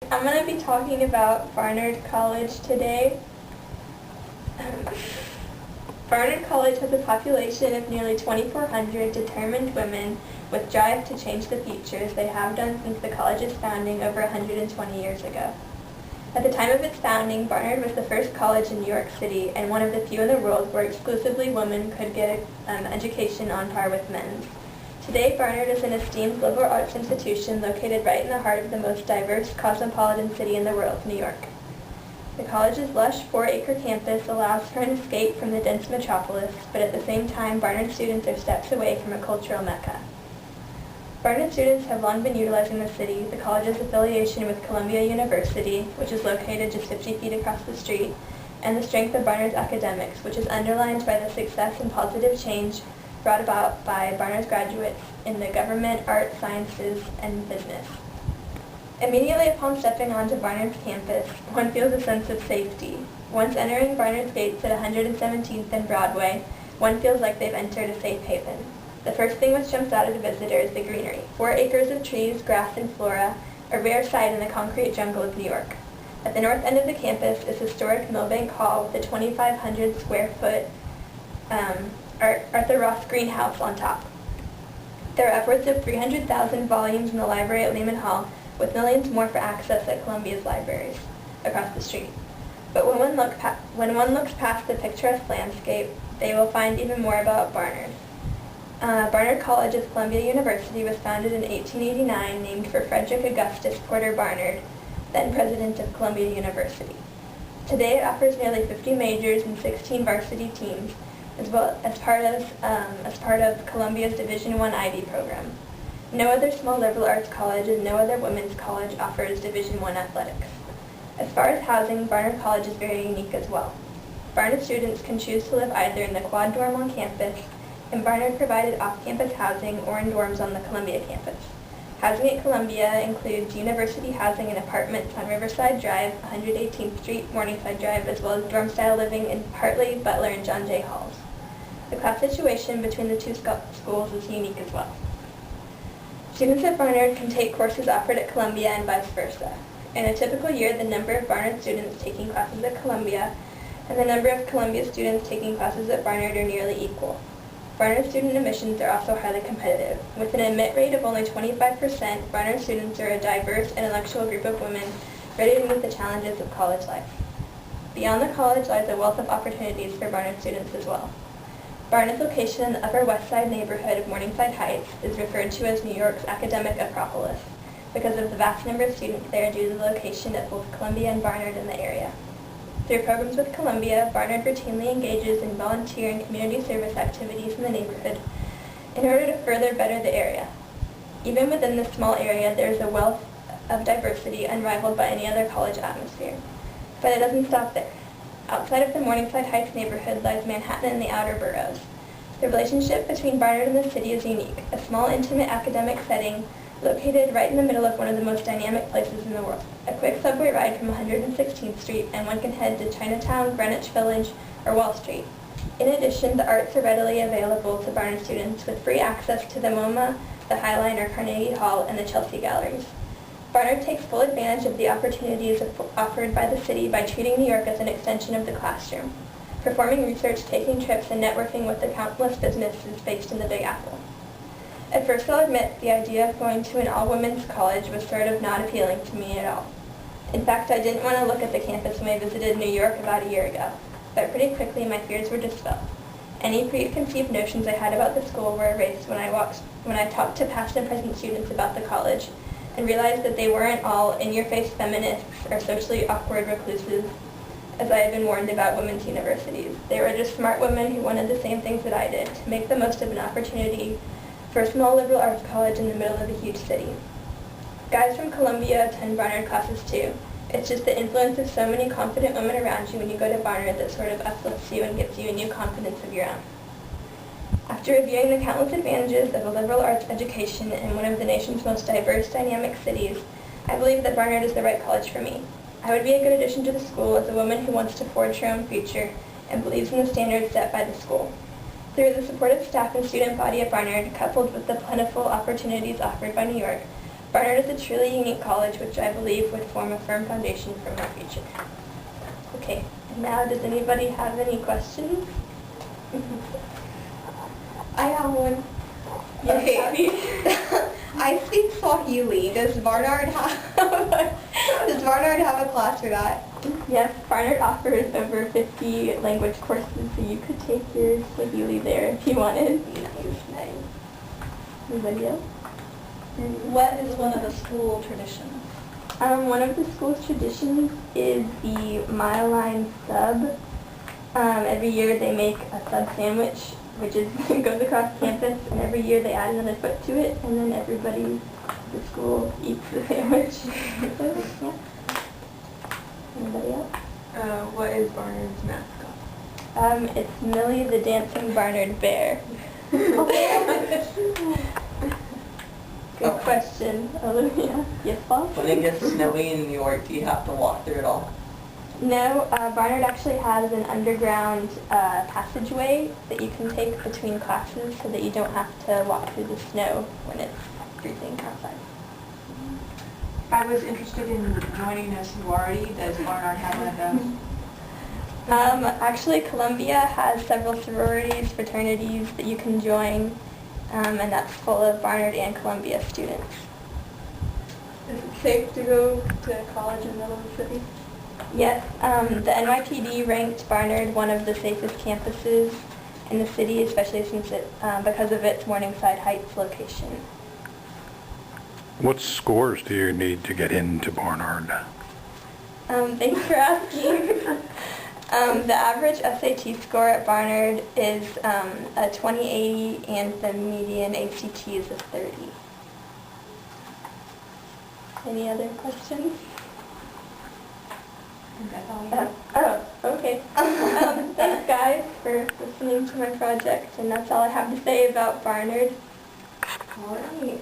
I'm going to be talking about Barnard College today. Barnard College has a population of nearly 2,400 determined women with drive to change the future, as they have done since the college's founding over 120 years ago. At the time of its founding, Barnard was the first college in New York City and one of the few in the world where exclusively women could get an education on par with men's. Today, Barnard is an esteemed liberal arts institution located right in the heart of the most diverse cosmopolitan city in the world, New York. The college's lush 4-acre campus allows for an escape from the dense metropolis, but at the same time, Barnard students are steps away from a cultural mecca. Barnard students have long been utilizing the city, the college's affiliation with Columbia University, which is located just 50 feet across the street, and the strength of Barnard's academics, which is underlined by the success and positive change brought about by Barnard's graduates in the government, art, sciences, and business. Immediately upon stepping onto Barnard's campus, one feels a sense of safety. Once entering Barnard's gates at 117th and Broadway, one feels like they've entered a safe haven. The first thing which jumps out at a visitor is the greenery. 4 acres of trees, grass, and flora, a rare sight in the concrete jungle of New York. At the north end of the campus is historic Millbank Hall with a 2,500 square foot Arthur Ross greenhouse on top. There are upwards of 300,000 volumes in the library at Lehman Hall, with millions more for access at Columbia's libraries across the street. But when one looks past the picturesque landscape, they will find even more about Barnard. Barnard College of Columbia University was founded in 1889, named for Frederick Augustus Porter Barnard, then president of Columbia University. Today it offers nearly 50 majors and 16 varsity teams, as well as part of Columbia's Division I IB program. No other small liberal arts college and no other women's college offers Division I athletics. As far as housing, Barnard College is very unique as well. Barnard students can choose to live either in the quad dorm on campus, and Barnard provided off-campus housing, or in dorms on the Columbia campus. Housing at Columbia includes university housing in apartments on Riverside Drive, 118th Street, Morningside Drive, as well as dorm-style living in Hartley, Butler, and John Jay Halls. The class situation between the two schools is unique as well. Students at Barnard can take courses offered at Columbia and vice versa. In a typical year, the number of Barnard students taking classes at Columbia and the number of Columbia students taking classes at Barnard are nearly equal. Barnard student admissions are also highly competitive. With an admit rate of only 25%, Barnard students are a diverse, intellectual group of women ready to meet the challenges of college life. Beyond the college lies a wealth of opportunities for Barnard students as well. Barnard's location in the Upper West Side neighborhood of Morningside Heights is referred to as New York's academic acropolis because of the vast number of students there due to the location of both Columbia and Barnard in the area. Through programs with Columbia, Barnard routinely engages in volunteer and community service activities in the neighborhood in order to further better the area. Even within this small area, there is a wealth of diversity unrivaled by any other college atmosphere. But it doesn't stop there. Outside of the Morningside Heights neighborhood lies Manhattan and the outer boroughs. The relationship between Barnard and the city is unique, a small, intimate academic setting located right in the middle of one of the most dynamic places in the world. A quick subway ride from 116th Street, and one can head to Chinatown, Greenwich Village, or Wall Street. In addition, the arts are readily available to Barnard students with free access to the MoMA, the Highliner, Carnegie Hall, and the Chelsea Galleries. Barnard takes full advantage of the opportunities offered by the city by treating New York as an extension of the classroom, performing research, taking trips, and networking with the countless businesses based in the Big Apple. At first, I'll admit, the idea of going to an all-women's college was sort of not appealing to me at all. In fact, I didn't want to look at the campus when I visited New York about a year ago, but pretty quickly my fears were dispelled. Any preconceived notions I had about the school were erased when I talked to past and present students about the college, and realized that they weren't all in-your-face feminists or socially awkward recluses, as I had been warned about women's universities. They were just smart women who wanted the same things that I did, to make the most of an opportunity for a small liberal arts college in the middle of a huge city. Guys from Columbia attend Barnard classes too. It's just the influence of so many confident women around you when you go to Barnard that sort of uplifts you and gives you a new confidence of your own. After reviewing the countless advantages of a liberal arts education in one of the nation's most diverse, dynamic cities, I believe that Barnard is the right college for me. I would be a good addition to the school as a woman who wants to forge her own future and believes in the standards set by the school. Through the supportive staff and student body at Barnard, coupled with the plentiful opportunities offered by New York, Barnard is a truly unique college which I believe would form a firm foundation for my future. Okay, and now does anybody have any questions? I have one. Yes, Okay. Abby? I speak Swahili. Does Barnard have a class for that? Yes, Barnard offers over 50 language courses, so you could take your Swahili there if you wanted. Nice. Anybody else? What is one of the school traditions? One of the school's traditions is the Mile Line sub. Every year they make a sub sandwich, which goes across campus, and every year they add another foot to it, and then everybody at the school eats the sandwich. Yeah. Anybody else? What is Barnard's mascot? It's Millie the Dancing Barnard Bear. Good question, Olivia. Yes, Paul? When it gets snowy in New York, do you have to walk through it all? No, Barnard actually has an underground passageway that you can take between classes so that you don't have to walk through the snow when it's freezing outside. I was interested in joining a sorority. Does Barnard have one of those? Actually, Columbia has several sororities, fraternities that you can join, and that's full of Barnard and Columbia students. Is it safe to go to college in the middle of the city? Yes, the NYPD ranked Barnard one of the safest campuses in the city, especially since because of its Morningside Heights location. What scores do you need to get into Barnard? Thanks for asking. The average SAT score at Barnard is a 2080, and the median ACT is a 30. Any other questions? That's all you have. Okay. Thanks, guys, for listening to my project, and that's all I have to say about Barnard. All right.